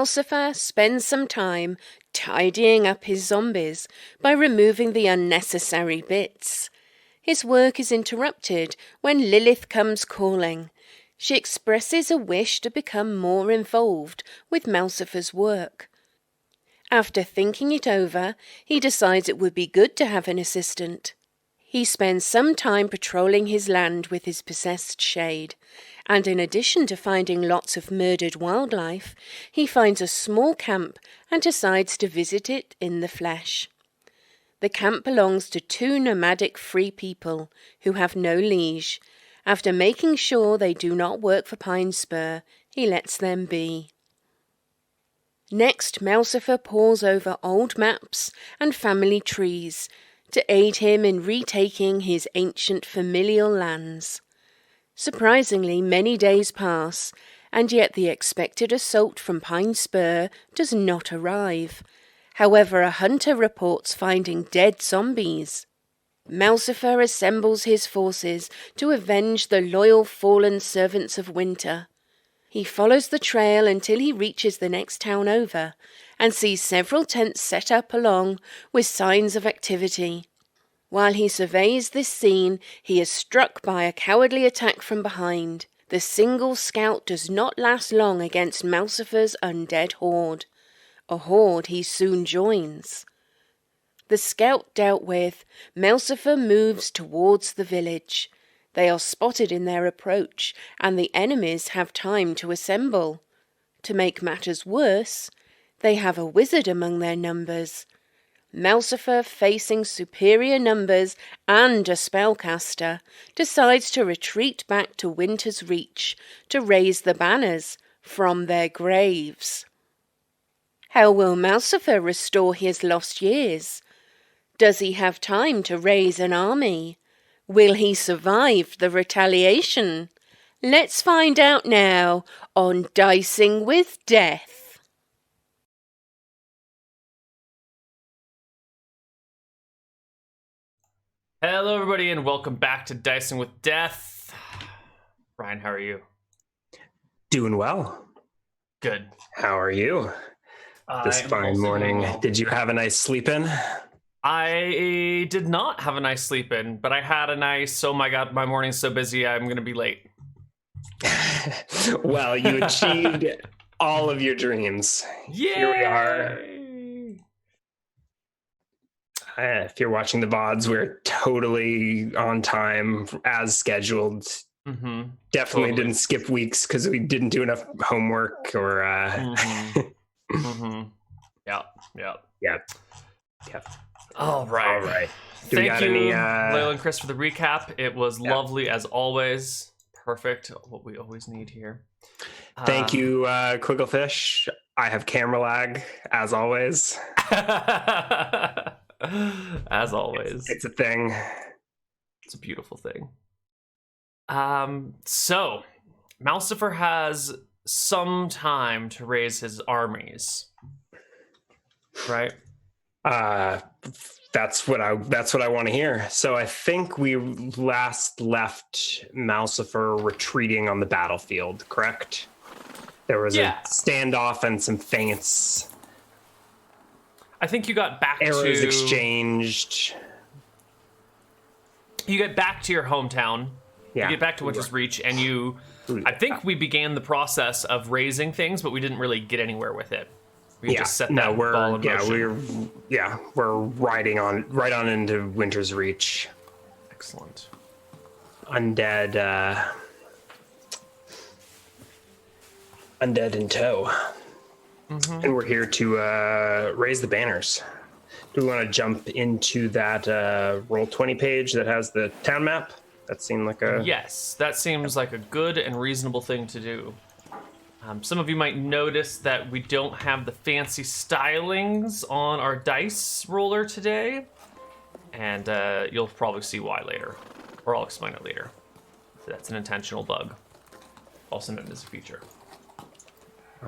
Mousifer spends some time tidying up his zombies by removing the unnecessary bits. His work is interrupted when Lilith comes calling. She expresses a wish to become more involved with Mousifer's work. After thinking it over, he decides it would be good to have an assistant. He spends some time patrolling his land with his possessed shade, and in addition to finding lots of murdered wildlife, he finds a small camp and decides to visit it in the flesh. The camp belongs to 2 nomadic free people who have no liege. After making sure they do not work for Pine Spur, he lets them be. Next, Mousifer pores over old maps and family trees to aid him in retaking his ancient familial lands. Surprisingly, many days pass, and yet the expected assault from Pine Spur does not arrive. However, a hunter reports finding dead zombies. Mousifer assembles his forces to avenge the loyal fallen servants of winter. He follows the trail until he reaches the next town over and sees several tents set up along with signs of activity. While he surveys this scene, he is struck by a cowardly attack from behind. The single scout does not last long against Mousifer's undead horde. A horde he soon joins. The scout dealt with, Mousifer moves towards the village. They are spotted in their approach, and the enemies have time to assemble. To make matters worse, they have a wizard among their numbers. Mousifer, facing superior numbers and a spellcaster, decides to retreat back to Winter's Reach to raise the banners from their graves. How will Mousifer restore his lost years? Does he have time to raise an army? Will he survive the retaliation? Let's find out now on Dicing with Death. Hello everybody and welcome back to Dicing with Death. Ryan, how are you? Doing well. Good. How are you this fine morning? Well. Did you have a nice sleep in? I did not have a nice sleep in, but I had a nice, oh my god, my morning's so busy, I'm going to be late. Well, you achieved all of your dreams. Yay! Here we are. If you're watching the VODs, we're totally on time as scheduled. Mm-hmm. Definitely didn't skip weeks because we didn't do enough homework or... Yep. All right. Thank you, Layla and Chris, for the recap. It was lovely as always. Perfect. What we always need here. Thank you, Quigglefish. I have camera lag, as always. As always. It's a thing. It's a beautiful thing. So, Mousifer has some time to raise his armies. Right? That's what I want to hear. So I think we last left Mousifer retreating on the battlefield, correct? There was a standoff and some feints. I think you got back arrows exchanged. You get back to your hometown. Yeah. You get back to Winter's Reach, and you... I think we began the process of raising things, but we didn't really get anywhere with it. We just set that ball in motion. We're right on into Winter's Reach. Excellent. Undead in tow. Mm-hmm. And we're here to raise the banners. Do we want to jump into that Roll20 page that has the town map? That seemed like a... Yes, that seems like a good and reasonable thing to do. Some of you might notice that we don't have the fancy stylings on our dice roller today. And you'll probably see why later. Or I'll explain it later. So that's an intentional bug. Also known as a feature.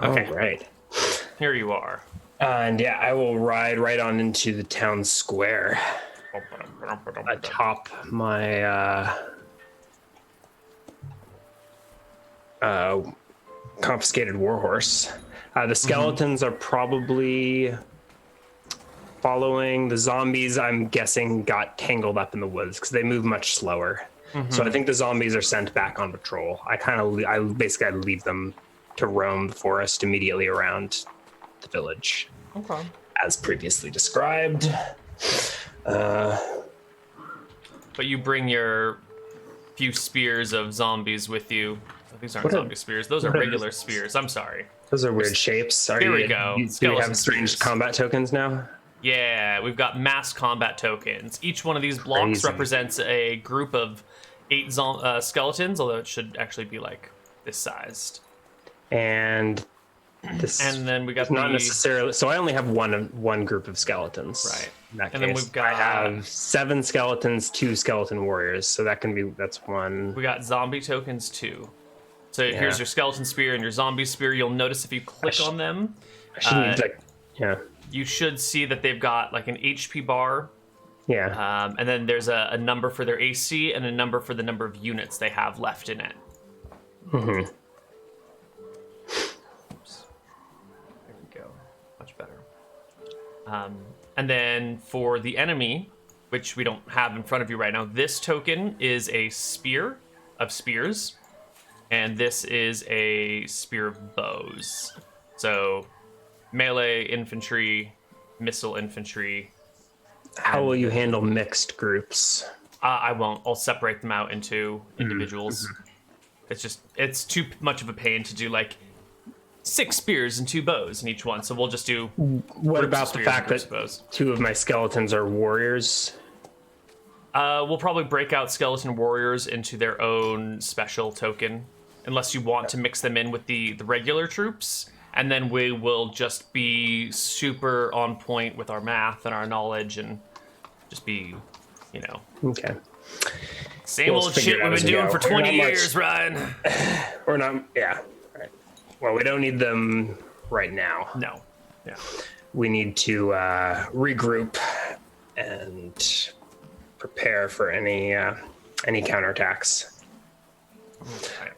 Okay. All right. Here you are. And yeah, I will ride right on into the town square. Atop my confiscated warhorse. The skeletons are probably following the zombies. I'm guessing got tangled up in the woods because they move much slower. So I think the zombies are sent back on patrol. I basically leave them to roam the forest immediately around the village. Okay. As previously described. But you bring your few spears of zombies with you. Oh, these aren't zombie spears. Those are regular spears. I'm sorry. Those are weird shapes. Here we go. Do we have strange spears. combat tokens now? Yeah, we've got mass combat tokens. Each one of these blocks represents a group of 8 skeletons, although it should actually be like this sized. And this, and then we got not necessarily. So I only have one group of skeletons. Right. In that and case, then we've got. I have 7 skeletons, 2 skeleton warriors. So that's one. We got zombie tokens too. So here's your skeleton spear and your zombie spear. You'll notice if you click on them, you should see that they've got like an HP bar. Yeah. And then there's a number for their AC and a number for the number of units they have left in it. Mm-hmm. Oops. There we go. Much better. And then for the enemy, which we don't have in front of you right now, this token is a spear of spears. And this is a spear of bows. So melee infantry, missile infantry. How will you handle mixed groups? I won't. I'll separate them out into individuals. It's too much of a pain to do like 6 spears and 2 bows in each one. So we'll just do. What about the fact that 2 of my skeletons are warriors? We'll probably break out skeleton warriors into their own special token, unless you want to mix them in with the regular troops. And then we will just be super on point with our math and our knowledge and just be, Okay. Same old shit we've been doing for 20 years, Ryan. We're not, yeah. All right. Well, we don't need them right now. No. Yeah. We need to regroup and prepare for any counterattacks.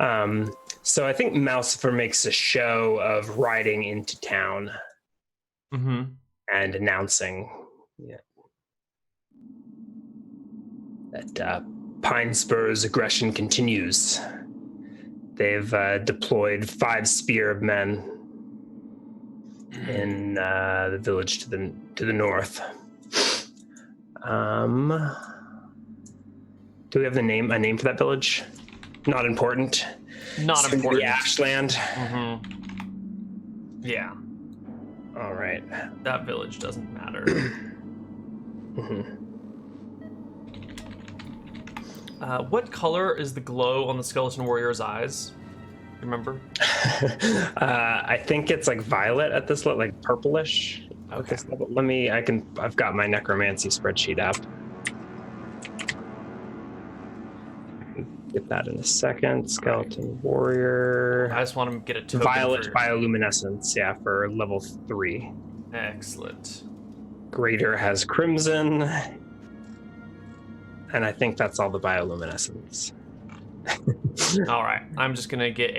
Okay. So I think Mousifer makes a show of riding into town and announcing that Pine Spur's aggression continues. They've deployed 5 spear of men in the village to the north. Do we have a name for that village? Not important. Not important. The Ashland. Yeah. All right. That village doesn't matter. What color is the glow on the skeleton warrior's eyes? Remember? I think it's like violet at this level, like purplish. Okay. At this level. I've got my necromancy spreadsheet up. Get that in a second. Skeleton warrior. I just want to get a token Violet bioluminescence, for level 3. Excellent. Greater has crimson. And I think that's all the bioluminescence. All right. I'm just going to get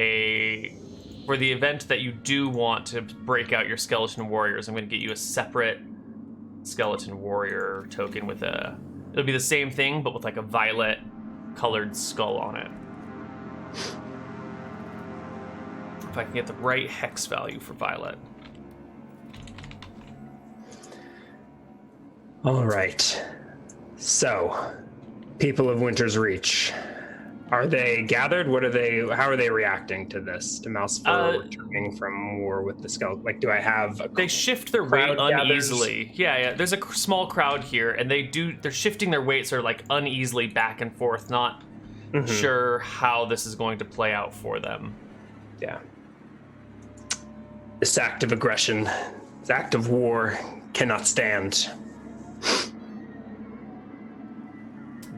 for the event that you do want to break out your skeleton warriors, I'm going to get you a separate skeleton warrior token it'll be the same thing, but with like a violet colored skull on it. If I can get the right hex value for violet. All right. So, people of Winter's Reach, are they gathered? How are they reacting to this? To Mousifer returning from war with the skeleton? Like, do I have they shift their weight uneasily. Yeah. There's a small crowd here, and they're shifting their weight sort of like uneasily back and forth, not sure how this is going to play out for them. Yeah. This act of aggression, this act of war cannot stand.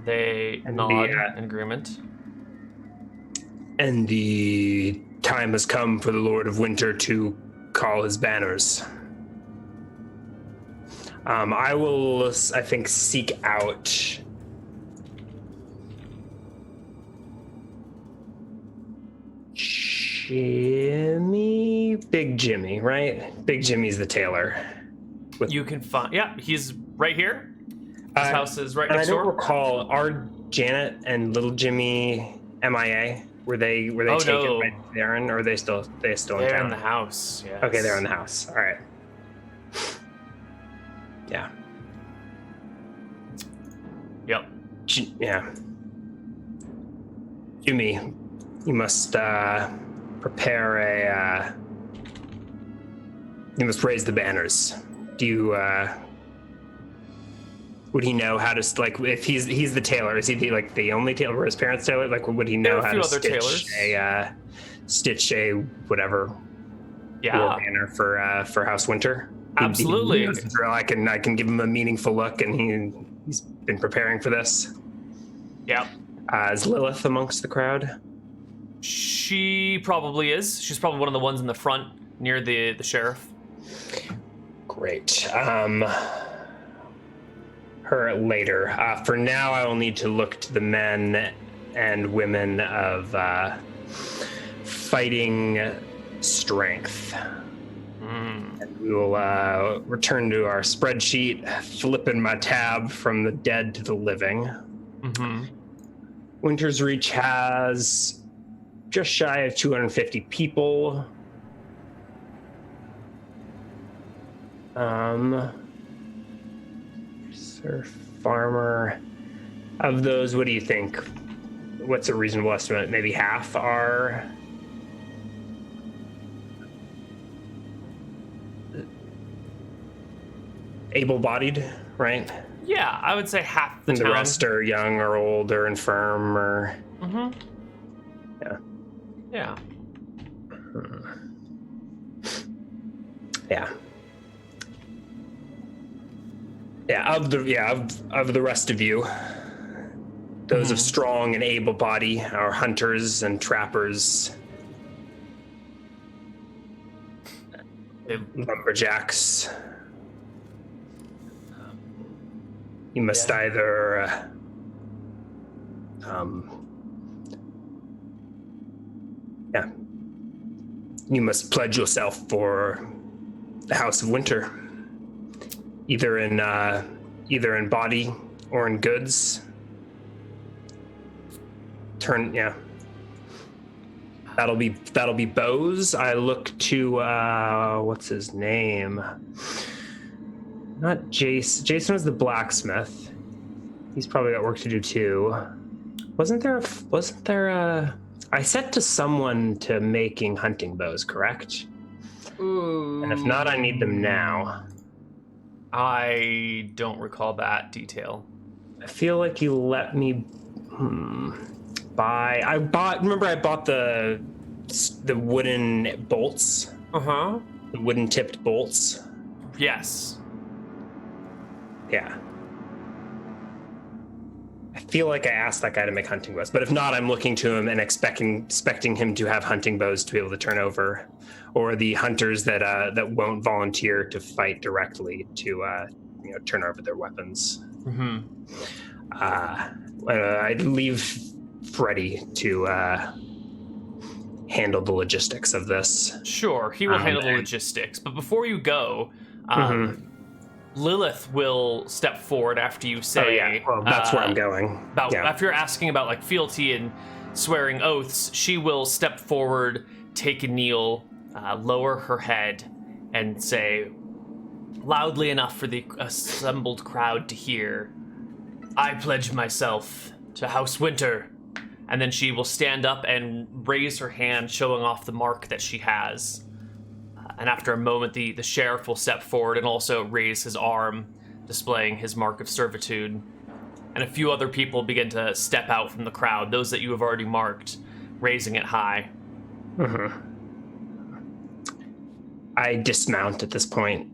They nod in agreement. And the time has come for the Lord of Winter to call his banners. I will, I think, seek out Jimmy Big Jimmy, right? Big Jimmy's the tailor. You can find. Yeah, he's right here. His house is right and next I don't door. recall, are Janet and little Jimmy MIA? Were they Oh, taken no. by Darren, or are they still in They're town? in the house. Yes. Okay, they're in the house. All right. Yeah. Yep. Yeah. Jimmy, you must prepare a. You must raise the banners. Do you? Would he know how to if he's the tailor? Is he the only tailor? Or his parents' tailor? Like, would he know how to stitch a whatever? Yeah. War banner for House Winter? Absolutely. He knows the drill. I can give him a meaningful look, and he's been preparing for this. Yep. Is Lilith amongst the crowd? She probably is. She's probably one of the ones in the front near the sheriff. Great. Her later. For now, I will need to look to the men and women of fighting strength. And we will return to our spreadsheet, flipping my tab from the dead to the living. Winter's Reach has just shy of 250 people. Surf farmer. Of those, what do you think? What's a reasonable estimate? Maybe half are able-bodied, right? Yeah, I would say half the and town. The rest are young or old or infirm or. Yeah. Yeah. Yeah. Yeah. Of the rest of you, those of strong and able body are hunters and trappers, lumberjacks. You must either you must pledge yourself for the House of Winter, either in body or in goods. That'll be Bose. I look to what's his name? Not Jason. Jason was the blacksmith. He's probably got work to do too. Wasn't there a I said to someone to making hunting bows, correct? Ooh. And if not, I need them now. I don't recall that detail. I feel like you let me buy. I bought the wooden bolts. The wooden tipped bolts. Yes. Yeah. I feel like I asked that guy to make hunting bows, but if not, I'm looking to him and expecting him to have hunting bows to be able to turn over, or the hunters that won't volunteer to fight directly to turn over their weapons. I'd leave Freddy to handle the logistics of this. Sure, he will handle the logistics, but before you go, Lilith will step forward after you say. Oh, yeah. Well, that's where I'm going. After you're asking about like fealty and swearing oaths, she will step forward, take a kneel, lower her head, and say, loudly enough for the assembled crowd to hear, "I pledge myself to House Winter." And then she will stand up and raise her hand, showing off the mark that she has. And after a moment, the sheriff will step forward and also raise his arm, displaying his mark of servitude. And a few other people begin to step out from the crowd, those that you have already marked, raising it high. I dismount at this point,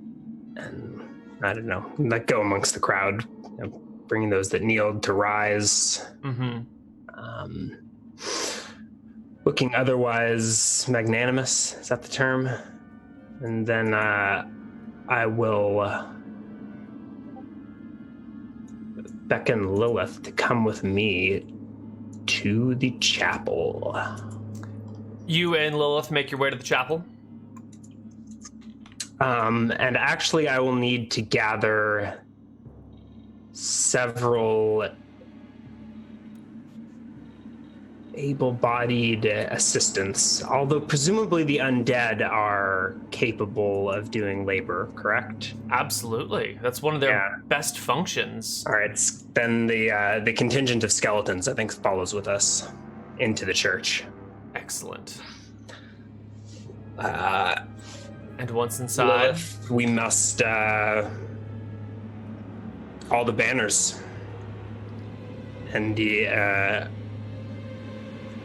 and I don't know, let go amongst the crowd, bringing those that kneeled to rise. Looking otherwise magnanimous, is that the term? And then I will beckon Lilith to come with me to the chapel. You and Lilith make your way to the chapel? And actually, I will need to gather several able-bodied assistants, although presumably the undead are capable of doing labor, correct? Absolutely. That's one of their best functions. All right, then the contingent of skeletons, I think, follows with us into the church. Excellent. And once inside, we must all the banners, and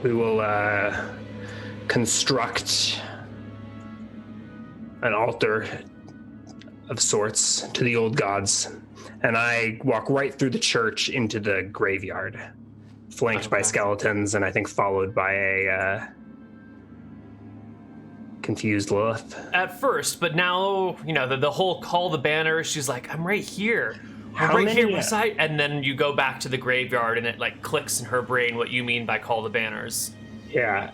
we will construct an altar of sorts to the old gods, and I walk right through the church into the graveyard, flanked by skeletons, and I think followed by a confused Lilith. At first, but now, the whole call the banner, she's like, I'm right here. Here beside, and then you go back to the graveyard and it like clicks in her brain what you mean by call the banners. Yeah.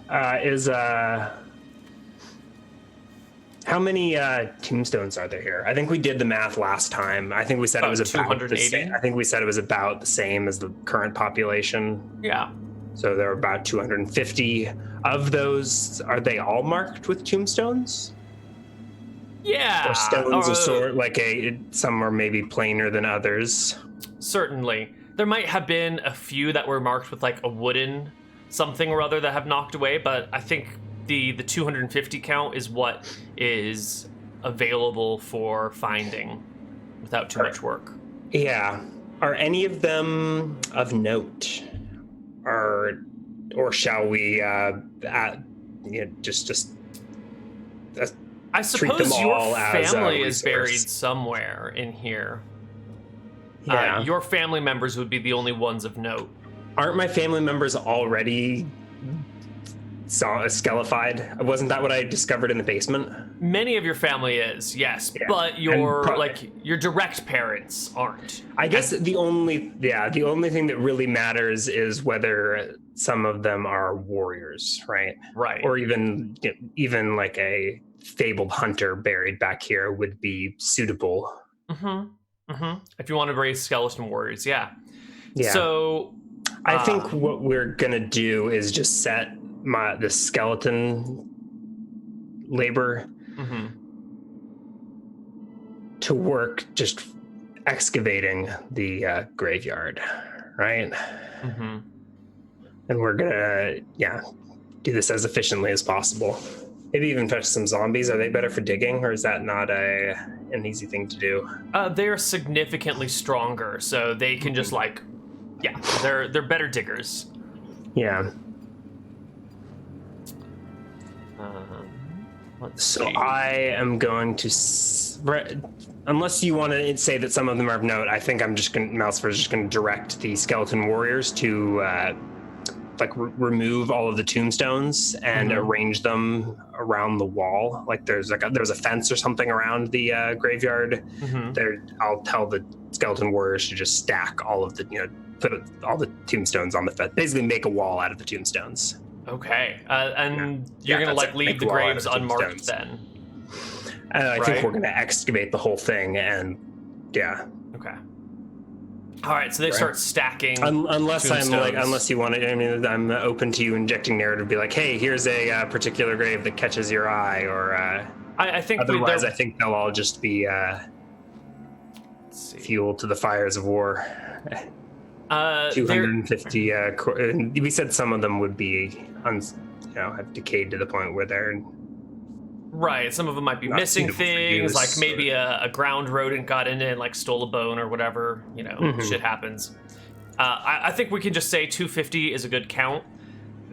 How many tombstones are there here? I think we did the math last time. I think we said it was about 280. I think we said it was about the same as the current population. Yeah. So there are about 250 of those. Are they all marked with tombstones? Yeah. Or stones of sort, some are maybe plainer than others. Certainly. There might have been a few that were marked with like a wooden something or other that have knocked away, but I think the 250 count is what is available for finding without too much work. Yeah. Are any of them of note? Or shall we just I suppose your family is buried somewhere in here. Yeah. Your family members would be the only ones of note. Aren't my family members already skelefied? Wasn't that what I discovered in the basement? Many of your family is, yes, but your direct parents aren't. I guess the only thing that really matters is whether some of them are warriors, right? Right. Or even like a fabled hunter buried back here would be suitable. If you want to raise skeleton warriors, yeah. So I think what we're gonna do is just set the skeleton labor to work, just excavating the graveyard, right? And we're gonna do this as efficiently as possible. Maybe even fetch some zombies. Are they better for digging, or is that not an easy thing to do? They're significantly stronger, so they can just they're better diggers. Yeah. Let's So see. I am going to, unless you want to say that some of them are of note, I think Malsifer's just going to direct the skeleton warriors to remove all of the tombstones and arrange them around the wall. Like there's a fence or something around the graveyard. I'll tell the skeleton warriors to just stack all of the, put all the tombstones on the fence. Basically make a wall out of the tombstones. Okay, and you're gonna leave the graves unmarked then. I think we're gonna excavate the whole thing, and Okay. All right, so they start stacking. Unless tombstones. unless you want to, I'm open to you injecting narrative. Be like, hey, here's a particular grave that catches your eye, or I think otherwise, I think they'll all just be fuel to the fires of war. 250. We said some of them would be, have decayed to the point where they're right. Some of them might be missing things, like maybe a ground rodent got in it and stole a bone or whatever. Shit happens. I think we can just say 250 is a good count.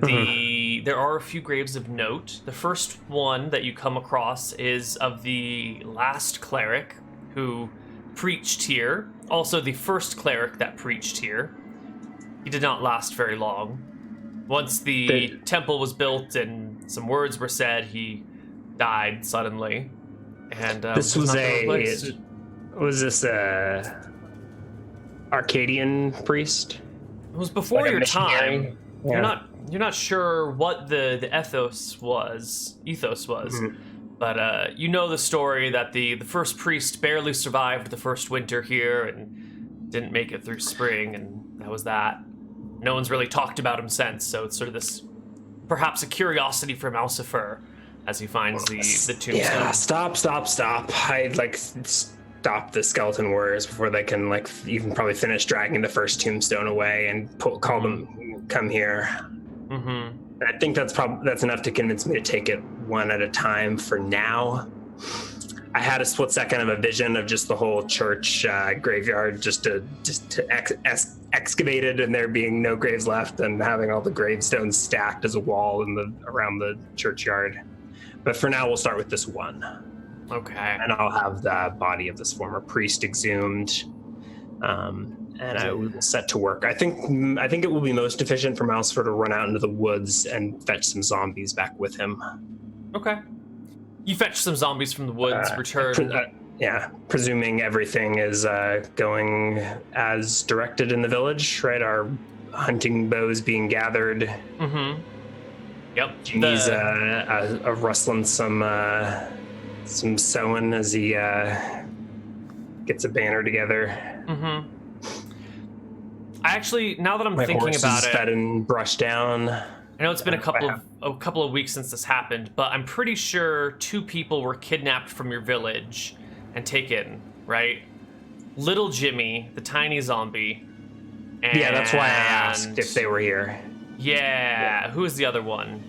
There are a few graves of note. The first one that you come across is of the last cleric who preached here. Also, the first cleric that preached here. He did not last very long. Once the temple was built and some words were said, he died suddenly. And this was this Arcadian priest? It was before your time. Yeah. You're not sure what the ethos was. But you know the story that the first priest barely survived the first winter here and didn't make it through spring, and that was that. No one's really talked about him since, so it's sort of this, perhaps a curiosity for Mousifer as he finds the tombstone. Yeah, stop. I'd like stop the skeleton warriors before they can like even probably finish dragging the first tombstone away and call them come here. Mm-hmm. I think that's enough to convince me to take it one at a time for now. I had a split second of a vision of just the whole church graveyard just to excavated and there being no graves left and having all the gravestones stacked as a wall around the churchyard. But for now, we'll start with this one. Okay. And I'll have the body of this former priest exhumed. And I will set to work. I think it will be most efficient for Mousifer to run out into the woods and fetch some zombies back with him. Okay. You fetch some zombies from the woods, return. Presuming everything is going as directed in the village, right? Our hunting bows being gathered. Mm-hmm. Yep. Jimmy's rustling some sewing as he gets a banner together. Mm-hmm. I actually, now that I'm My thinking horse about is it, fed and brushed down. I know it's been a couple of weeks since this happened, but I'm pretty sure 2 people were kidnapped from your village and taken, right? Little Jimmy, the tiny zombie. Yeah, that's why I asked if they were here. Yeah. Who is the other one?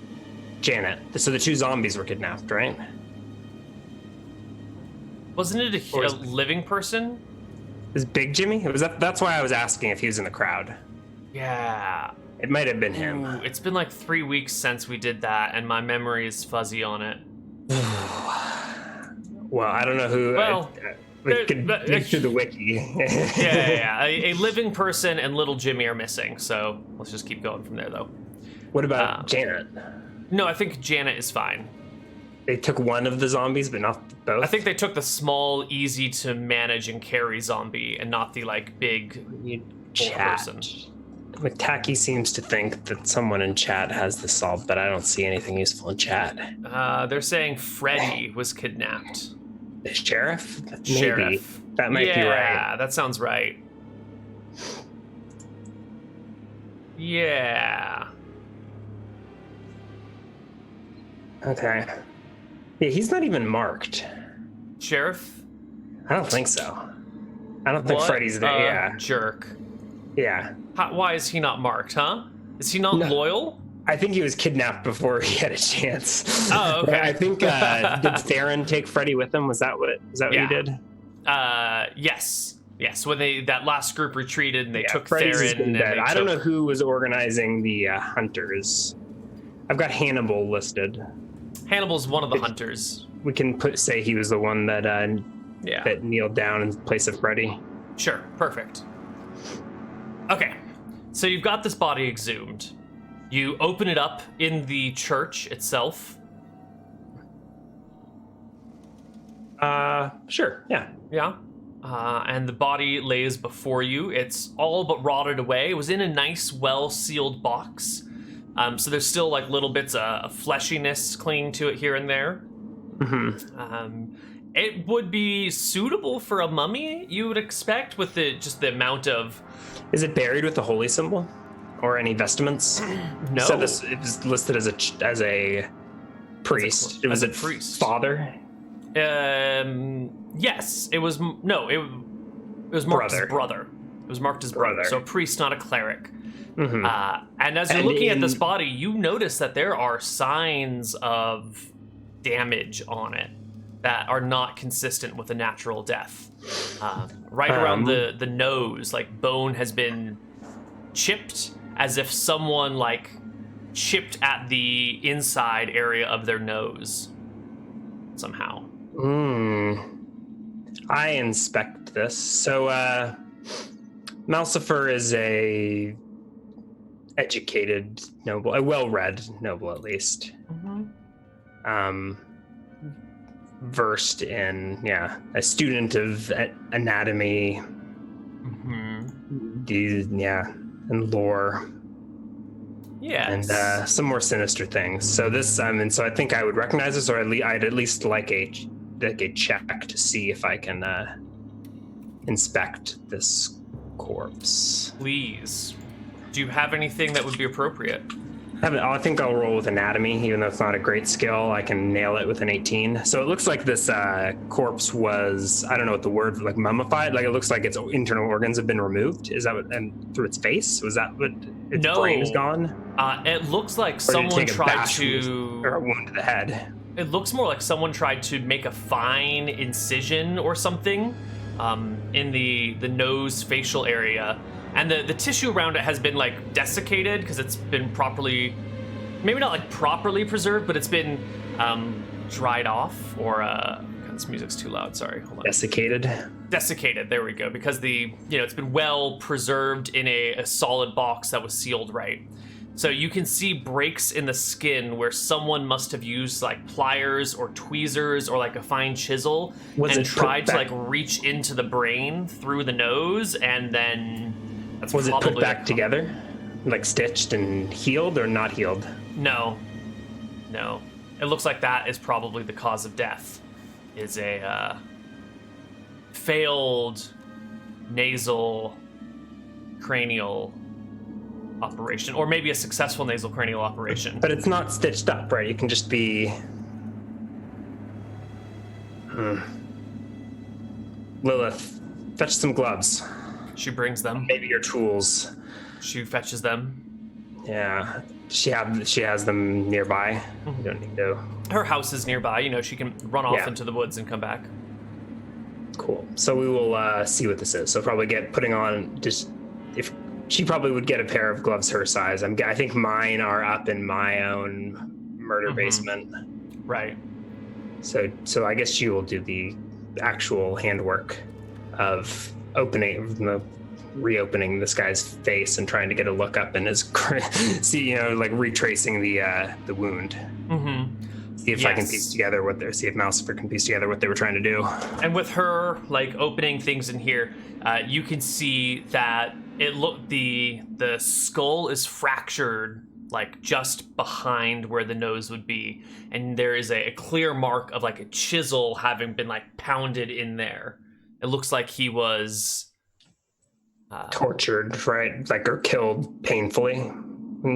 Janet. So the 2 zombies were kidnapped, right? Wasn't it a living person? Is Big Jimmy? That's why I was asking if he was in the crowd. Yeah. It might have been him. Ooh, it's been like 3 weeks since we did that, and my memory is fuzzy on it. Well, I don't know who. Well, we could dig through the wiki. Yeah. A living person and little Jimmy are missing, so let's just keep going from there, though. What about Janet? No, I think Janet is fine. They took one of the zombies, but not both? I think they took the small, easy to manage and carry zombie, and not the like big person. McTacky seems to think that someone in chat has this solved, but I don't see anything useful in chat. They're saying Freddy was kidnapped. The sheriff? Maybe. Sheriff. That might be right. Yeah, that sounds right. Yeah. Okay. Yeah, he's not even marked. Sheriff? I don't think so. I don't think Freddy's there. Yeah. Jerk. Yeah. Why is he not marked, huh? Is he not loyal? I think he was kidnapped before he had a chance. Oh, okay. I think did Theron take Freddy with him? Was that what he did? Yes. When that last group retreated and they took Freddy's Theron. Dead. I don't know who was organizing the hunters. I've got Hannibal listed. Hannibal's one of the hunters. We can say he was the one that that kneeled down in place of Freddy. Sure, perfect. Okay, so you've got this body exhumed. You open it up in the church itself. Sure, yeah. Yeah. And the body lays before you. It's all but rotted away. It was in a nice, well-sealed box. So there's still like little bits of fleshiness clinging to it here and there. Mm-hmm. It would be suitable for a mummy, you would expect, with the amount of... Is it buried with the holy symbol? Or any vestments? No. So it was listed as a priest. It was a priest. Father? Yes. It was... No, it was marked as brother. It was marked as brother. So a priest, not a cleric. Mm-hmm. And as you're looking at this body, you notice that there are signs of damage on it that are not consistent with a natural death. Right around the nose, like bone has been chipped, as if someone like chipped at the inside area of their nose somehow. I inspect this. So Mousifer is a educated noble, a well-read noble at least. Mm-hmm. Versed in a student of anatomy, and lore. Yes. And some more sinister things. So this, so I think I would recognize this, or I'd at least like a check to see if I can inspect this corpse. Please. Do you have anything that would be appropriate? I think I'll roll with anatomy, even though it's not a great skill. I can nail it with an 18. So it looks like this corpse was, I don't know what the word, like mummified. Like it looks like its internal organs have been removed. Is that what, and through its face? Was that what, its brain is gone? It looks like someone tried to... Or a wound to the head. It looks more like someone tried to make a fine incision or something in the nose facial area. And the tissue around it has been like desiccated because it's been properly, maybe not like properly preserved, but it's been dried off or, God, this music's too loud, sorry, hold on. Desiccated, there we go, because it's been well preserved in a solid box that was sealed right. So you can see breaks in the skin where someone must have used like pliers or tweezers or like a fine chisel and tried to like reach into the brain through the nose, and then was it put back together? Like stitched and healed or not healed? No. It looks like that is probably the cause of death. Is a failed nasal cranial operation, or maybe a successful nasal cranial operation. But it's not stitched up, right? It can just be... Lilith, fetch some gloves. She brings them. Maybe your tools. She fetches them. Yeah. She has them nearby. Mm-hmm. You don't need to... Her house is nearby. She can run off into the woods and come back. Cool. So we will see what this is. So probably putting on just... If she probably would get a pair of gloves her size. I think mine are up in my own murder basement. Right. So I guess she will do the actual handwork of reopening this guy's face and trying to get a look up in his see, like retracing the wound. See if I can piece together see if Mousifer can piece together what they were trying to do. And with her like opening things in here, you can see that the skull is fractured like just behind where the nose would be, and there is a clear mark of like a chisel having been like pounded in there. It looks like he was tortured, right? Like, or killed painfully.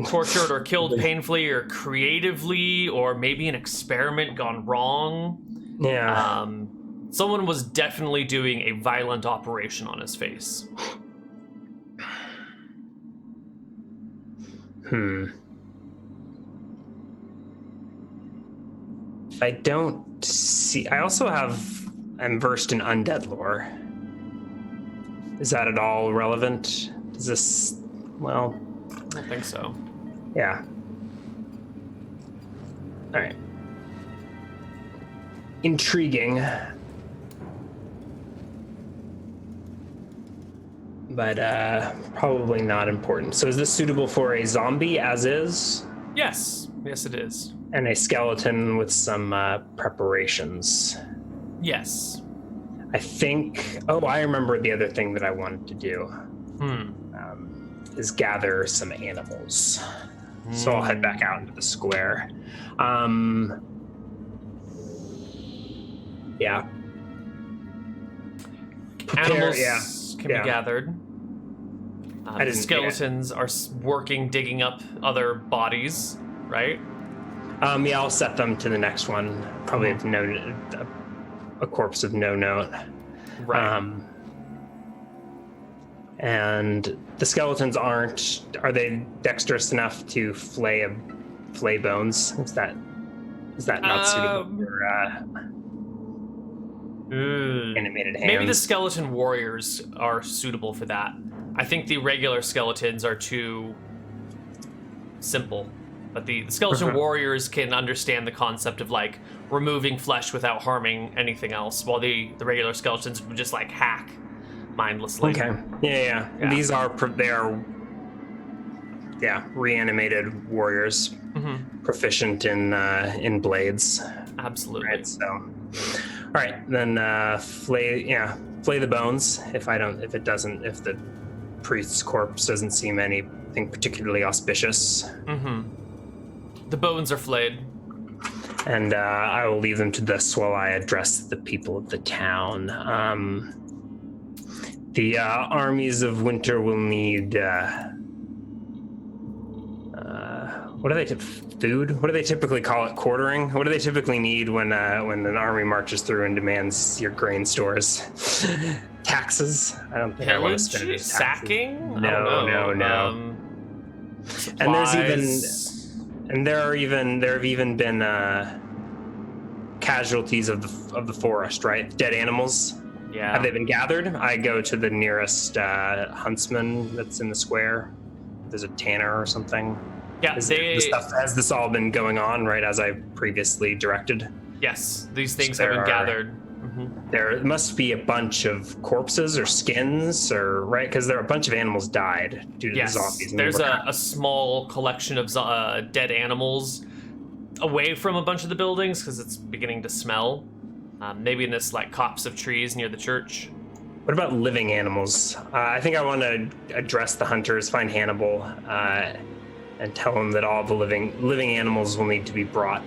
Tortured or killed painfully or creatively, or maybe an experiment gone wrong. Yeah. Someone was definitely doing a violent operation on his face. I don't see... I'm versed in undead lore. Is that at all relevant? Is this... Well... I don't think so. Yeah. All right. Intriguing. But probably not important. So is this suitable for a zombie as is? Yes it is. And a skeleton with some preparations. Yes. I think... Oh, I remember the other thing that I wanted to do. Is gather some animals. So I'll head back out into the square. Yeah. Animals can be gathered. The skeletons are working, digging up other bodies, right? Yeah, I'll set them to the next one. Probably a corpse of no note. Right. And the skeletons are they dexterous enough to flay bones? Is that not suitable for animated hands? Maybe the skeleton warriors are suitable for that. I think the regular skeletons are too simple. But the skeleton warriors can understand the concept of like removing flesh without harming anything else, while the regular skeletons would just like hack mindlessly. Okay. Yeah. These are reanimated warriors, proficient in blades. Absolutely. Right. So, all right, then flay the bones. If the priest's corpse doesn't seem anything particularly auspicious. The bones are flayed. And I will leave them to this while I address the people of the town. The armies of winter will need... what do they food? What do they typically call it? Quartering? What do they typically need when an army marches through and demands your grain stores? Taxes? I don't think I want to spend any taxes. Sacking? No. And there have even been casualties of the forest, right? Dead animals. Yeah. Have they been gathered? I go to the nearest huntsman that's in the square. There's a tanner or something. Yeah, has this all been going on, right, as I previously directed? Yes, these things have been gathered. There must be a bunch of corpses or skins, or right, because there are a bunch of animals died due to the zombies. There's a small collection of dead animals away from a bunch of the buildings because it's beginning to smell. Maybe in this like copse of trees near the church. What about living animals? I think I want to address the hunters, find Hannibal, and tell him that all the living animals will need to be brought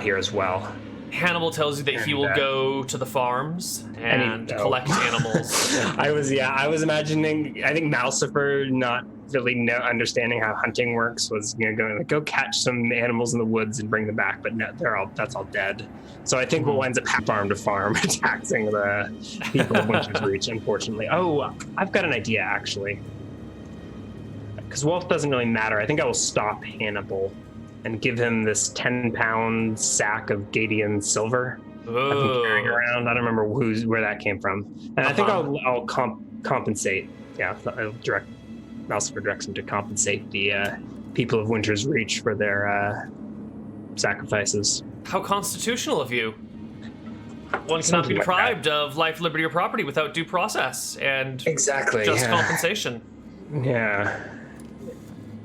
here as well. Hannibal tells you that he will go to the farms and collect animals. I was imagining. I think Malcifer, not really understanding how hunting works, was going to go catch some animals in the woods and bring them back. But no, that's all dead. So I think we'll end up farm to farm taxing the people of Winter's Reach. Unfortunately. Oh, I've got an idea actually. Because wealth doesn't really matter. I think I will stop Hannibal and give him this 10-pound sack of Gadian silver I've been carrying around. I don't remember where that came from. And I think I'll compensate. Yeah, I'll direct Malcifer directs him to compensate the people of Winter's Reach for their sacrifices. How constitutional of you. One cannot be deprived of life, liberty, or property without due process and just compensation. Yeah.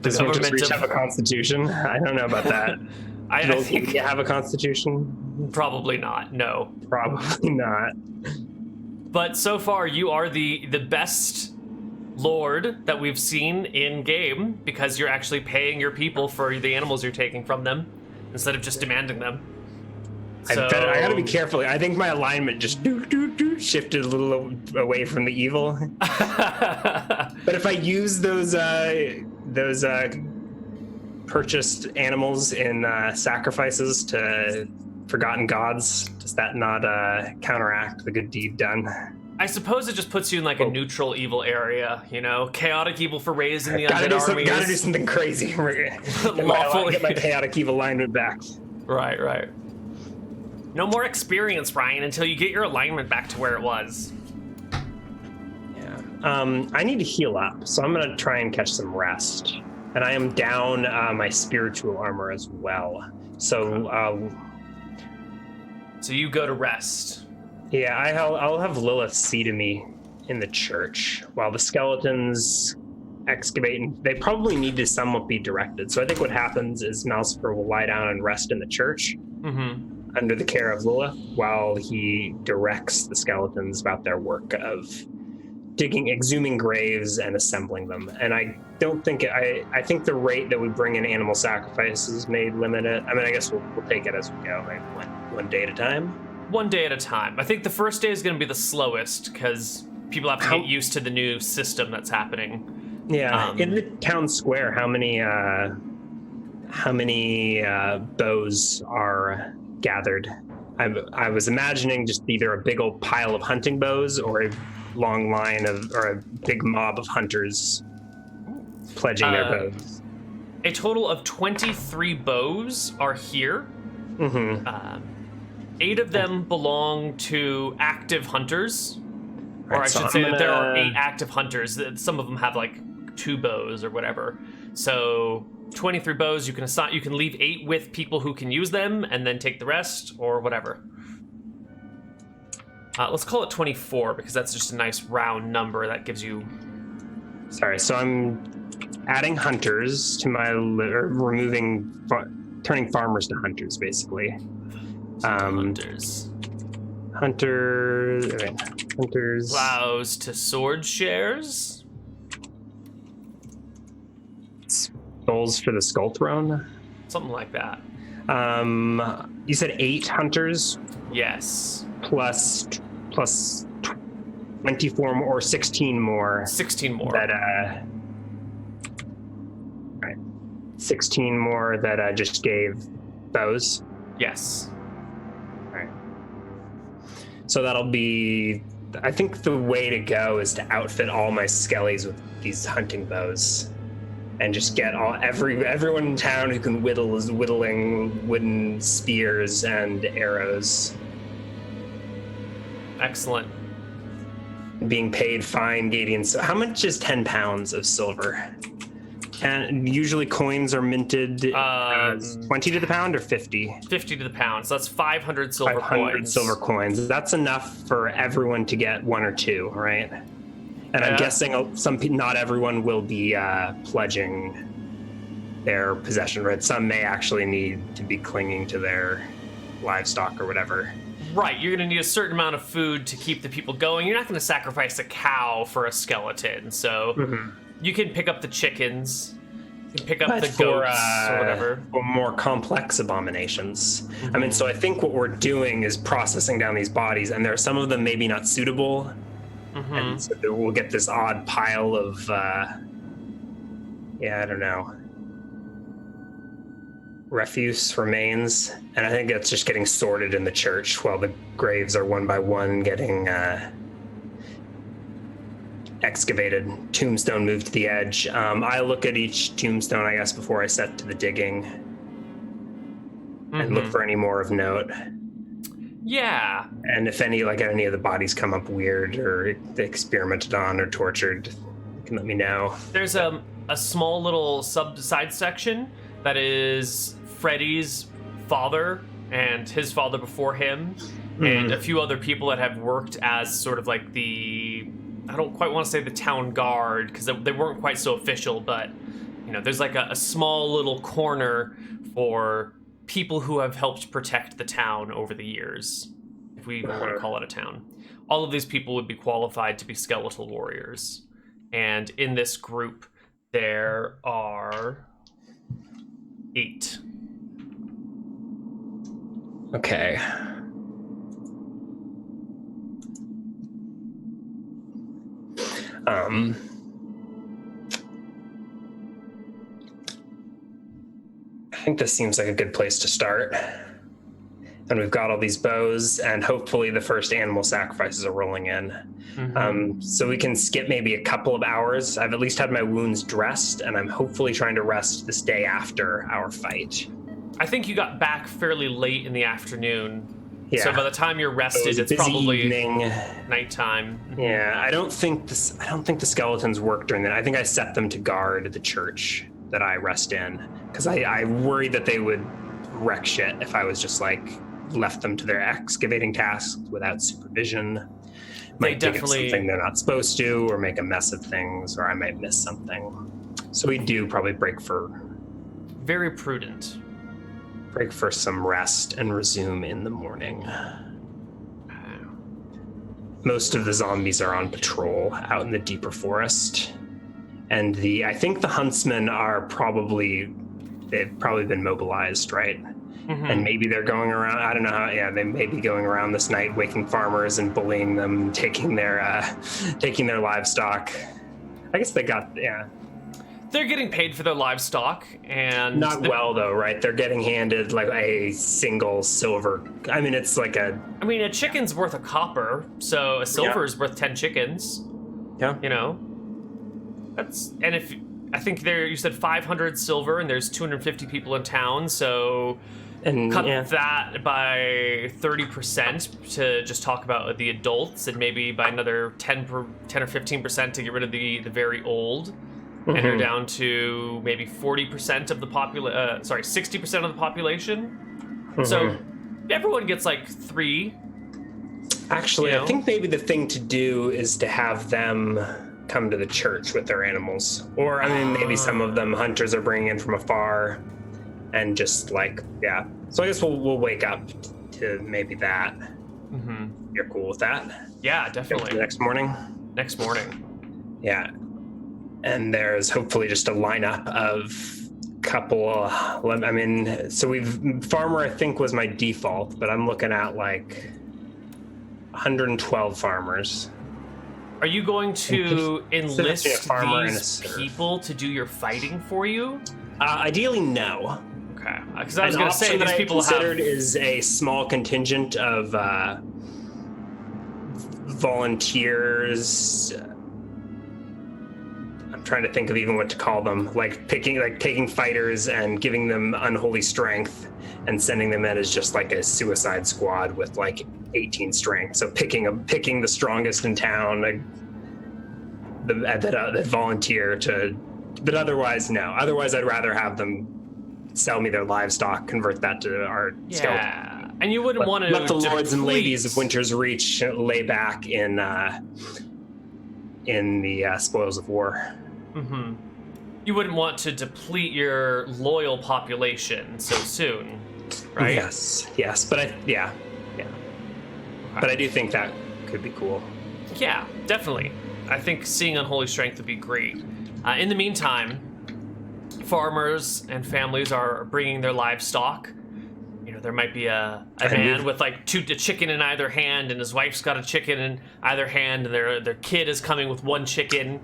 Does Winter's Reach have a constitution? I don't know about that. I think you have a constitution? Probably not. No. Probably not. But so far, you are the best lord that we've seen in game because you're actually paying your people for the animals you're taking from them instead of just demanding them. So, I gotta be careful. I think my alignment just shifted a little away from the evil. But if I use those purchased animals in sacrifices to forgotten gods, does that not counteract the good deed done? I suppose it just puts you in like a neutral evil area, chaotic evil for raising the undead armies. Gotta do something crazy. Get my chaotic evil alignment back. Right. No more experience, Ryan, until you get your alignment back to where it was. Yeah. I need to heal up, so I'm going to try and catch some rest. And I am down my spiritual armor as well. So you go to rest. Yeah, I'll have Lilith see to me in the church while the skeletons excavate. And they probably need to somewhat be directed. So I think what happens is Malcifer will lie down and rest in the church. Under the care of Lilith, while he directs the skeletons about their work of exhuming graves and assembling them. And I don't think I think the rate that we bring in animal sacrifices may limit it. I mean, I guess we'll take it as we go, like one day at a time. One day at a time. I think the first day is going to be the slowest because people have to get used to the new system that's happening. Yeah, in the town square, how many bows are gathered? I was imagining just either a big old pile of hunting bows or a long line or a big mob of hunters pledging their bows. A total of 23 bows are here. 8 of them belong to active hunters. Or I should say that there are 8 active hunters. Some of them have like 2 bows or whatever. So 23 bows, you can leave 8 with people who can use them and then take the rest or whatever. Let's call it 24 because that's just a nice round number that gives you... Sorry, so I'm adding hunters to my... turning farmers to hunters, basically. Hunters. Hunters. Okay. Hunters. Plows to sword shares. Skulls for the skull throne. Something like that. You said 8 hunters Yes. plus 24 more or 16 more. 16 more. That right. 16 more that just gave bows. Yes. Right. So that'll be. I think the way to go is to outfit all my skellies with these hunting bows, and just get everyone in town who can whittle is whittling wooden spears and arrows. Excellent. Being paid fine Gadian. So how much is 10 pounds of silver? And usually coins are minted 20 to the pound or 50? 50 to the pound. So that's 500 silver 500 coins. silver coins. That's enough for everyone to get 1 or 2, right? And I'm guessing not everyone will be pledging their possession, right? Some may actually need to be clinging to their livestock or whatever. Right, you're going to need a certain amount of food to keep the people going. You're not going to sacrifice a cow for a skeleton, so you can pick up the chickens, you can pick up the goats or whatever. For more complex abominations. I mean, so I think what we're doing is processing down these bodies, and there are some of them maybe not suitable, and so we'll get this odd pile of, I don't know, refuse remains, and I think that's just getting sorted in the church while the graves are one by one getting excavated. Tombstone moved to the edge. I look at each tombstone, I guess, before I set to the digging and look for any more of note. Yeah. And if any of the bodies come up weird or experimented on or tortured, you can let me know. There's a small little side section that is Freddy's father and his father before him, and a few other people that have worked as sort of like the, I don't quite want to say the town guard, because they weren't quite so official, but there's like a small little corner for people who have helped protect the town over the years, if we even want to call it a town. All of these people would be qualified to be skeletal warriors, and in this group there are 8. Okay. I think this seems like a good place to start. And we've got all these bows, and hopefully the first animal sacrifices are rolling in. So we can skip maybe a couple of hours. I've at least had my wounds dressed, and I'm hopefully trying to rest this day after our fight. I think you got back fairly late in the afternoon. Yeah. So by the time you're rested, it's probably evening. Nighttime. Yeah, I don't think the skeletons work during that. I think I set them to guard the church that I rest in, because I worried that they would wreck shit if I was just left them to their excavating tasks without supervision. Might dig up something they're not supposed to, or make a mess of things, or I might miss something. So we do probably break for very prudent. Break for some rest and resume in the morning. Most of the zombies are on patrol out in the deeper forest. And I think the huntsmen they've probably been mobilized, right? And maybe they're going around, I don't know how, they may be going around this night, waking farmers and bullying them, taking their livestock. I guess they got, They're getting paid for their livestock, and not well though, right? They're getting handed like a single silver. I mean, it's like a chicken's worth a copper, so a silver is worth 10 chickens. Yeah. I think you said 500 silver, and there's 250 people in town, so cut that by 30% to just talk about the adults, and maybe by another 10 or 15% to get rid of the very old. And you're down to maybe 40% of the 60% of the population. So everyone gets 3. Actually, I think maybe the thing to do is to have them come to the church with their animals. Or, maybe some of them hunters are bringing in from afar, and just So I guess we'll wake up to maybe that. you're cool with that. Yeah, definitely. The next morning. Next morning. Yeah, and there's hopefully just a lineup of couple. I mean, so farmer I think was my default, but I'm looking at like 112 farmers. Are you going to enlist these people people to do your fighting for you? Ideally, no. Okay, because I was going to say that these people considered is a small contingent of volunteers. I'm trying to think of even what to call them. Taking fighters and giving them unholy strength and sending them in as just like a suicide squad with like 18 strength. So picking the strongest in town, that volunteer to. But otherwise, no. Otherwise, I'd rather have them sell me their livestock, convert that to our skeleton. And you wouldn't want to let the lords and ladies of Winter's Reach lay back in the spoils of war. Mm-hmm. You wouldn't want to deplete your loyal population so soon, right? Yes, but yeah. Okay. But I do think that could be cool. Yeah, definitely. I think seeing Unholy Strength would be great. In the meantime, farmers and families are bringing their livestock. You know, there might be a man with like a chicken in either hand, and his wife's got a chicken in either hand, and their kid is coming with one chicken.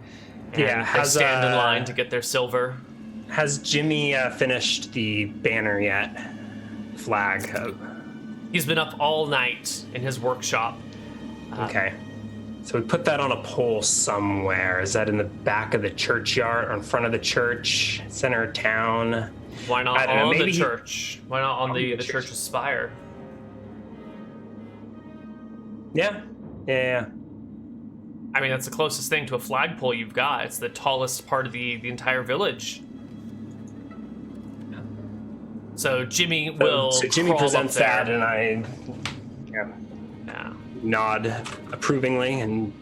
And they stand in line to get their silver. Has Jimmy finished the banner yet? Flag. He's been up all night in his workshop. Okay. So we put that on a pole somewhere. Is that in the back of the churchyard or in front of the church, center of town? Why not on the church? Why not on the church's spire? Yeah. I mean, that's the closest thing to a flagpole you've got. It's the tallest part of the entire village. So Jimmy will. So Jimmy presents that, and I nod approvingly and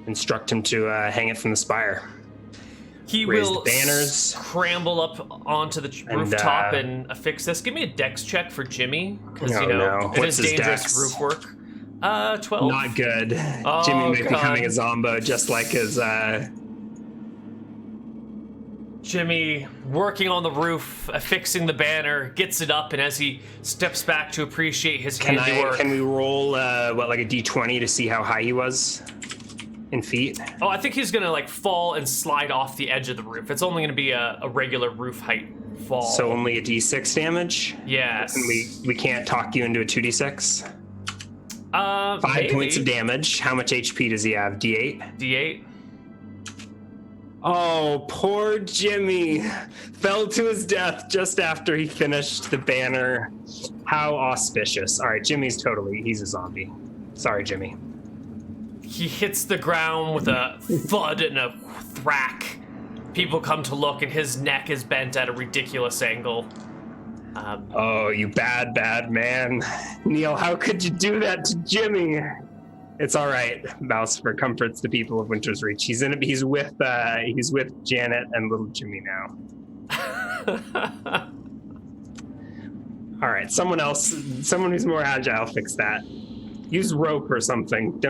instruct him to hang it from the spire. He Raise will the banners, scramble up onto the rooftop and affix this. Give me a dex check for Jimmy, because it is dangerous dex? roof work. 12. Not good. Oh, Jimmy may be becoming a zombo, just like his. Jimmy, working on the roof, affixing the banner, gets it up, and as he steps back to appreciate his handiwork... Can we roll, like a d20 to see how high he was in feet? Oh, I think he's going to, fall and slide off the edge of the roof. It's only going to be a regular roof height fall. So only a d6 damage? Yes. And we can't talk you into a 2d6? 5 maybe. Points of damage. How much HP does he have? D8? D8. Oh, poor Jimmy. Fell to his death just after he finished the banner. How auspicious. All right, he's a zombie. Sorry, Jimmy. He hits the ground with a thud and a thwack. People come to look, and his neck is bent at a ridiculous angle. Oh, you bad, bad man. Neal, how could you do that to Jimmy? It's all right. Mouse comforts the people of Winter's Reach. He's with Janet and little Jimmy now. All right, someone who's more agile, fix that. Use rope or something.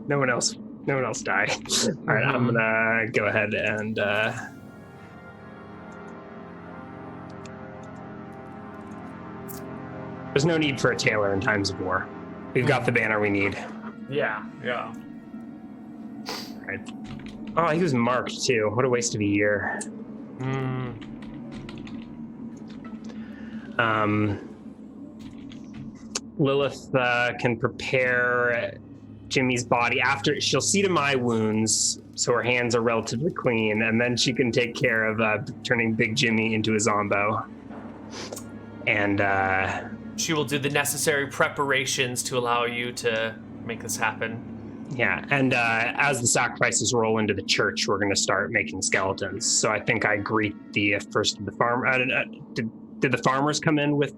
No one else die. All right, I'm gonna go ahead and. There's no need for a tailor in times of war. We've got the banner we need. Yeah. Right. Oh, he was marked too. What a waste of a year. Lilith can prepare Jimmy's body after. She'll see to my wounds, so her hands are relatively clean, and then she can take care of turning Big Jimmy into a zombo. And she will do the necessary preparations to allow you to make this happen. Yeah, and as the sacrifices roll into the church, we're going to start making skeletons. So I think I greet the first of the farm. Did the farmers come in with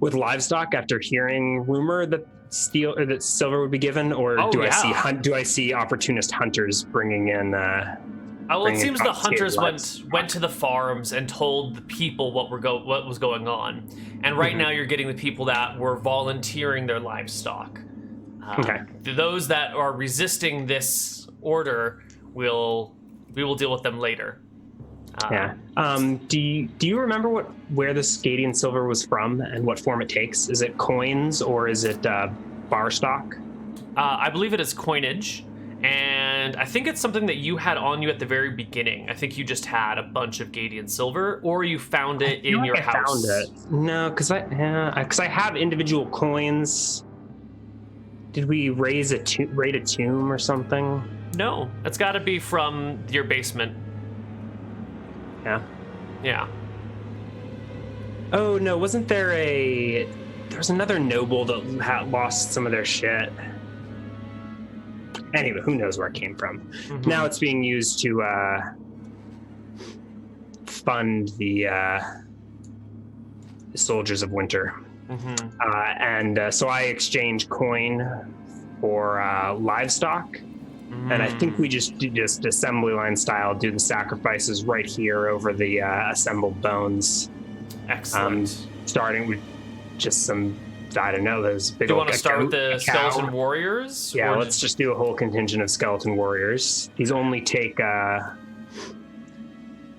livestock after hearing rumor that silver would be given, or do I see opportunist hunters bringing in? Well, it seems the hunters lives. went to the farms and told the people what was going on, and right now you're getting the people that were volunteering their livestock. Okay. Those that are resisting this order, we will deal with them later. Yeah. Do you remember where this Gadian silver was from and what form it takes? Is it coins or is it bar stock? I believe it is coinage. And I think it's something that you had on you at the very beginning. I think you just had a bunch of Gadian silver, or you found it in your house. I found it. No, because I have individual coins. Did we raid a tomb or something? No, it's got to be from your basement. Yeah. Yeah. Oh no, wasn't there there was another noble that had lost some of their shit. Anyway, who knows where it came from. Mm-hmm. Now it's being used to fund the Soldiers of Winter. Mm-hmm. So I exchange coin for livestock. And I think we just assembly line style do the sacrifices right here over the assembled bones. Excellent. Starting with just some, I don't know, those big. Do you want to start with the skeleton warriors? Yeah, let's just do a whole contingent of skeleton warriors. These only take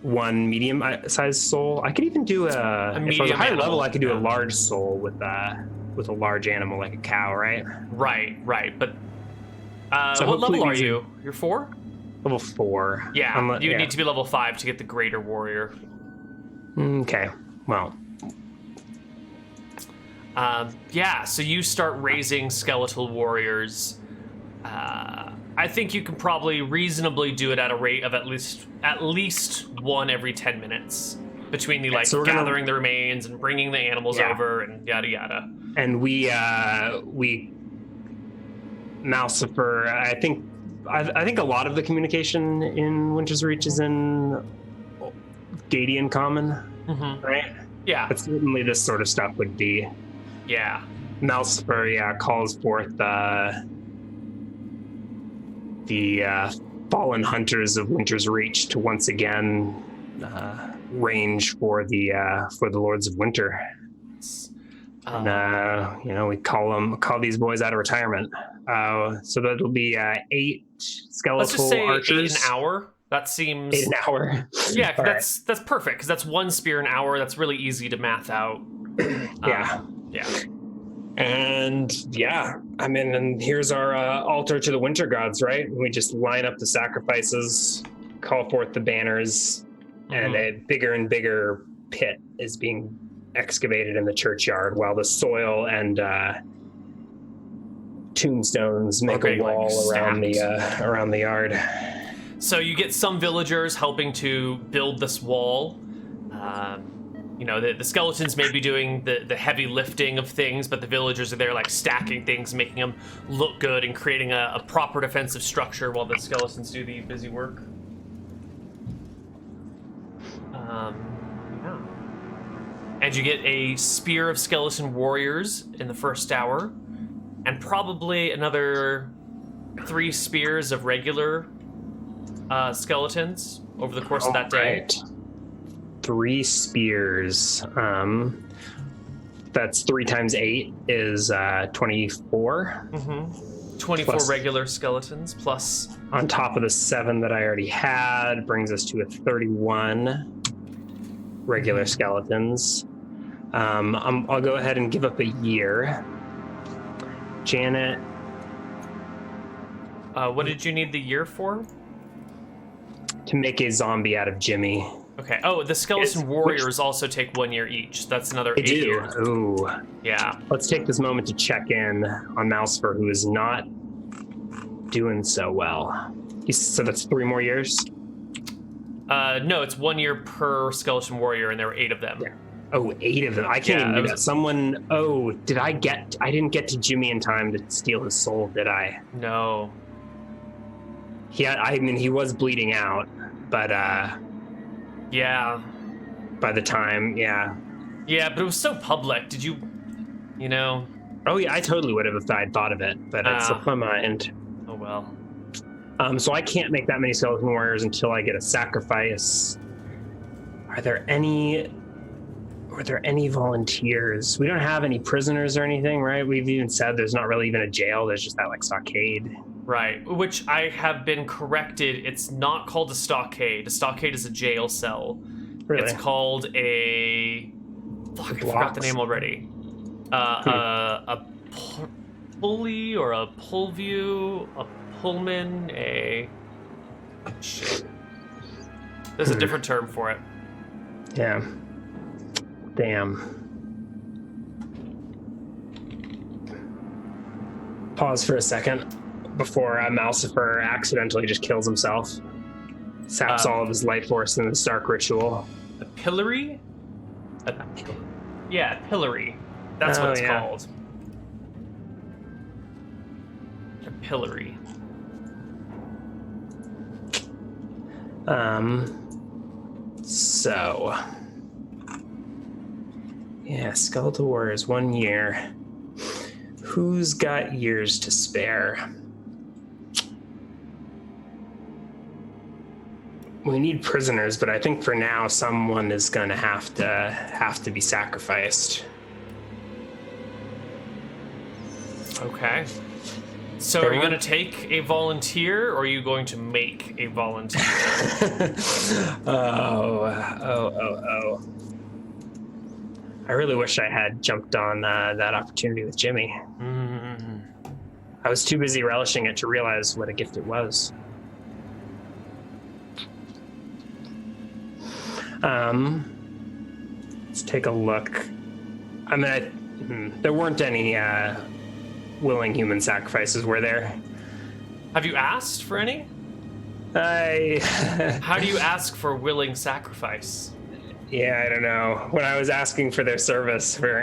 one medium-sized soul. I could even do if I was a high level, I could do a large soul with a large animal like a cow, right? Right. But so what level are you? You're 4? Level 4. Yeah, you need to be level 5 to get the greater warrior. Okay, well. So you start raising skeletal warriors. I think you can probably reasonably do it at a rate of at least one every 10 minutes between the gathering the remains and bringing the animals over and yada yada. And we Malcifer, I think a lot of the communication in Winter's Reach is in Gadian Common, right? Yeah. But certainly this sort of stuff would be. Yeah. Malcifer, calls forth the fallen hunters of Winter's Reach to once again range for the Lords of Winter. And we call these boys out of retirement. So that'll be 8 skeletal Let's just say archers. 8 an hour. That seems 8 an hour. Yeah, that's perfect because that's 1 spear an hour. That's really easy to math out. Yeah. And and here's our altar to the winter gods, right? We just line up the sacrifices, call forth the banners, and a bigger and bigger pit is being excavated in the churchyard while the soil and tombstones make a wall around the yard. So you get some villagers helping to build this wall. The skeletons may be doing the heavy lifting of things, but the villagers are there stacking things, making them look good and creating a proper defensive structure while the skeletons do the busy work. And you get a spear of skeleton warriors in the first hour, and probably another 3 spears of regular skeletons over the course of that day. Right. 3 spears. That's 3 times 8 is 24. 24 plus, regular skeletons plus. On top of the 7 that I already had, brings us to a 31 regular skeletons. I'll go ahead and give up a year. Janet. What did you need the year for? To make a zombie out of Jimmy. Okay. Oh, the skeleton warriors also take 1 year each. That's another 8 years. Ooh. Yeah. Let's take this moment to check in on Malcifer, who is not doing so well. So that's 3 more years? No, it's 1 year per skeleton warrior, and there were 8 of them. Yeah. Oh, 8 of them. I can't even do that. Someone... Oh, I didn't get to Jimmy in time to steal his soul, did I? No. He was bleeding out, but... Yeah. By the time, yeah. Yeah, but it was so public. Did you Oh, yeah, I totally would have if I'd thought of it, but it slipped my mind. Oh, well. So I can't make that many skeleton warriors until I get a sacrifice. Were there any volunteers? We don't have any prisoners or anything, right? We've even said there's not really even a jail. There's just that like stockade. Right, which I have been corrected. It's not called a stockade. A stockade is a jail cell. Really? It's called a... Fuck, I forgot the name already. A pulley or a pullview, a pullman, a... Shit. There's a different term for it. Yeah. Damn. Pause for a second before Malcifer accidentally just kills himself. Saps all of his life force in this dark ritual. A pillory? Yeah, pillory. That's what it's called. A pillory. So... Yeah, Skeletal Warriors, 1 year. Who's got years to spare? We need prisoners, but I think for now someone is going to have to be sacrificed. Okay. So are you going to take a volunteer, or are you going to make a volunteer? Oh. I really wish I had jumped on that opportunity with Jimmy. Mm-hmm. I was too busy relishing it to realize what a gift it was. Let's take a look. I mean, there weren't any willing human sacrifices, were there? Have you asked for any? How do you ask for willing sacrifice? Yeah, I don't know. When I was asking for their service, were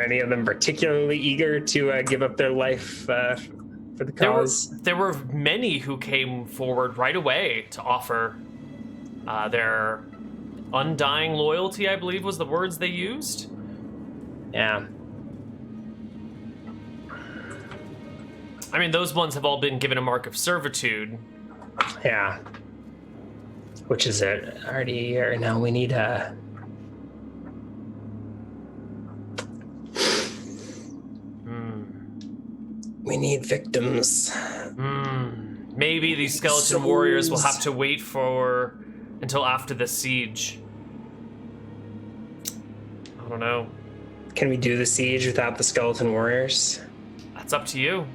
any of them particularly eager to give up their life for the cause? There were many who came forward right away to offer their undying loyalty, I believe was the words they used. Yeah. I mean, those ones have all been given a mark of servitude. Yeah. Which is it? Already a year. Now we need we need victims. Maybe these skeleton warriors will have to wait until after the siege. I don't know. Can we do the siege without the skeleton warriors? That's up to you.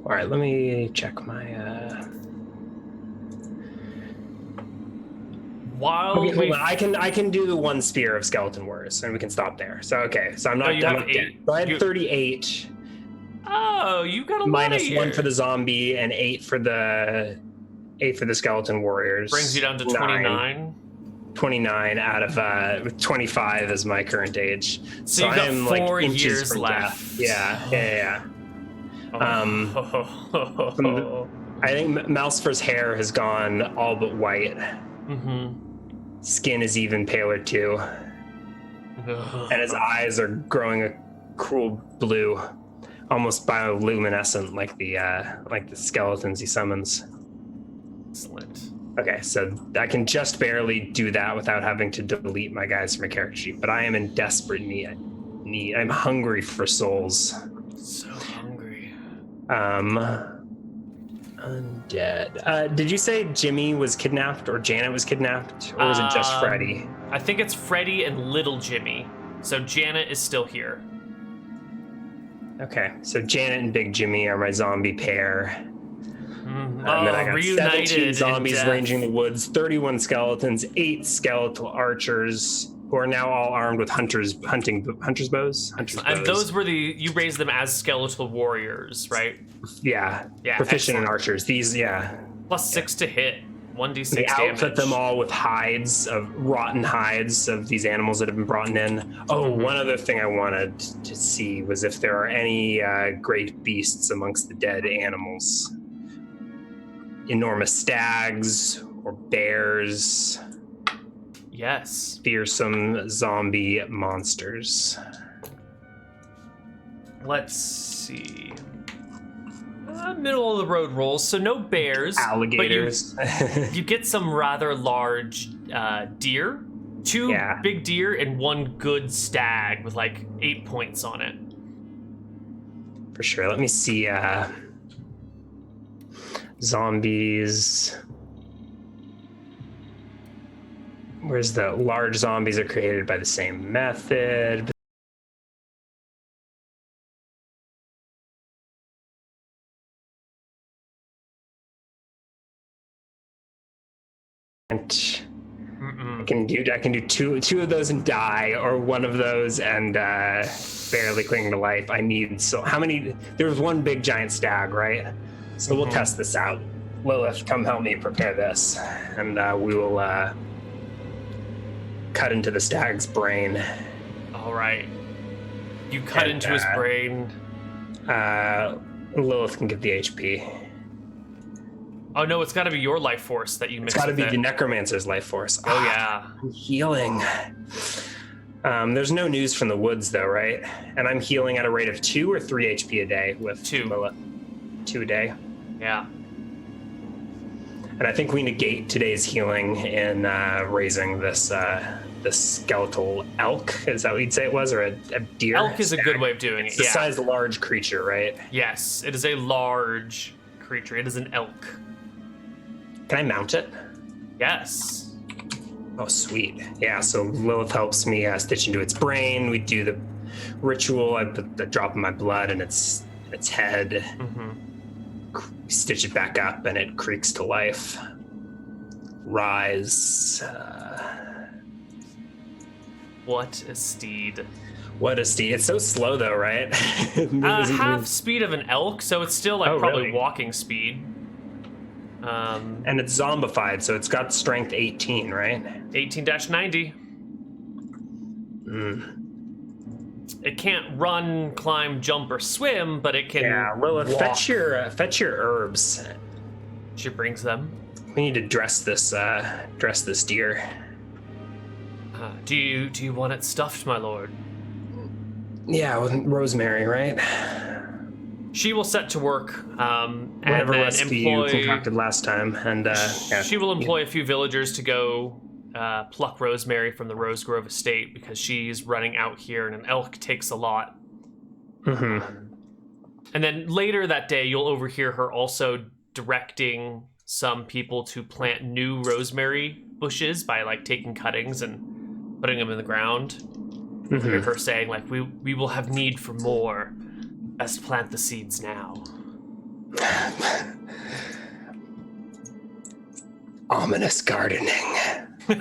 All right, let me check my. Okay, hold on. I can do the one spear of skeleton warriors, and we can stop there. So okay, so I'm not. You have 8. Dead. So I had 38. Oh, you got a minus lot of 1 for the zombie and 8 for the skeleton warriors. Brings you down to 29. 29 out of 25 is my current age. So I am 4 like inches years from left. Death. Yeah. I think Malcifer's hair has gone all but white. Mm-hmm. Skin is even paler too. And his eyes are growing a cruel blue, almost bioluminescent like the skeletons he summons. Excellent. Okay, so I can just barely do that without having to delete my guys from my character sheet, but I am in desperate need. I'm hungry for souls. So hungry. Undead. Did you say Jimmy was kidnapped or Janet was kidnapped, or was it just Freddy? I think it's Freddy and little Jimmy. So Janet is still here. Okay, so Janet and Big Jimmy are my zombie pair. And then I got reunited 17 zombies in ranging the woods, 31 skeletons, 8 skeletal archers, who are now all armed with hunter's bows. And those were you raised them as skeletal warriors, right? Yeah, proficient excellent. in archers. These, Plus 6 to hit, 1d6 They damage. outfit them all with rotten hides of these animals that have been brought in. Oh, one other thing I wanted to see was if there are any great beasts amongst the dead animals. Enormous stags or bears. Yes. Fearsome zombie monsters. Let's see. Middle of the road rolls, so no bears. Alligators. But you get some rather large deer. Two big deer and one good stag with like 8 points on it. For sure. Let me see. Zombies. Where's the large zombies are created by the same method. I can do two of those and die, or one of those and barely cling to life. I need how many? There was one big giant stag, right? So we'll test this out. Lilith, come help me prepare this, and we will cut into the stag's brain. All right. You cut into his brain. Lilith can get the HP. Oh no, it's got to be your life force that you mixed. It's got to be the necromancer's life force. Oh yeah. I'm healing. There's no news from the woods though, right? And I'm healing at a rate of 2 or 3 HP a day with 2. Lilith. 2 a day. Yeah. And I think we negate today's healing in raising this skeletal elk. Is that what you'd say it was, or a deer? Elk is a good way of doing it. It's a sized large creature, right? Yes, it is a large creature. It is an elk. Can I mount it? Yes. Oh, sweet. Yeah, so Lilith helps me stitch into its brain. We do the ritual. I put the drop of my blood in its head. Stitch it back up, and it creaks to life. Rise. What a steed. What a steed. It's so slow, though, right? Half speed of an elk, so it's still like probably really? walking speed. And it's zombified, so it's got strength 18, right? 18-90. It can't run, climb, jump, or swim, but it can. Yeah, Lilith, walk. fetch your herbs. She brings them. We need to dress this deer. Do you want it stuffed, my lord? Yeah, with rosemary, right? She will set to work. Whatever and recipe you concocted last time, and she will employ a few villagers to go pluck rosemary from the Rose Grove estate because she's running out here, and an elk takes a lot. And then later that day, you'll overhear her also directing some people to plant new rosemary bushes by like taking cuttings and putting them in the ground. You hear her saying like, "We will have need for more. Best plant the seeds now." Ominous gardening. All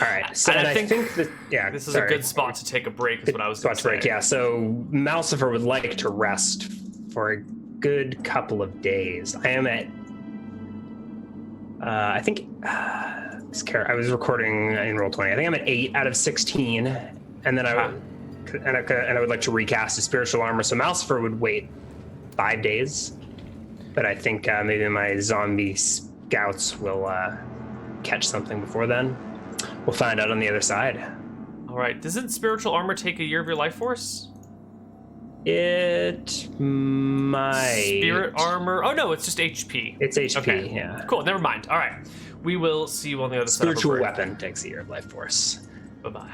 right, so and I think that, this is a good spot to take a break. Is what I was going to say. Yeah, so Malcifer would like to rest for a good couple of days. I am at, I think, I was recording in Roll20. I think I'm at 8 out of 16, and then I would like to recast a spiritual armor. So Malcifer would wait 5 days, but I think maybe my zombie scouts will catch something before then. We'll find out on the other side. All right. Doesn't spiritual armor take a year of your life force? It might. Spirit armor. Oh no, it's just HP. It's HP. Okay. Yeah. Cool. Never mind. All right. We will see you on the other side. Spiritual weapon takes a year of life force. Bye-bye.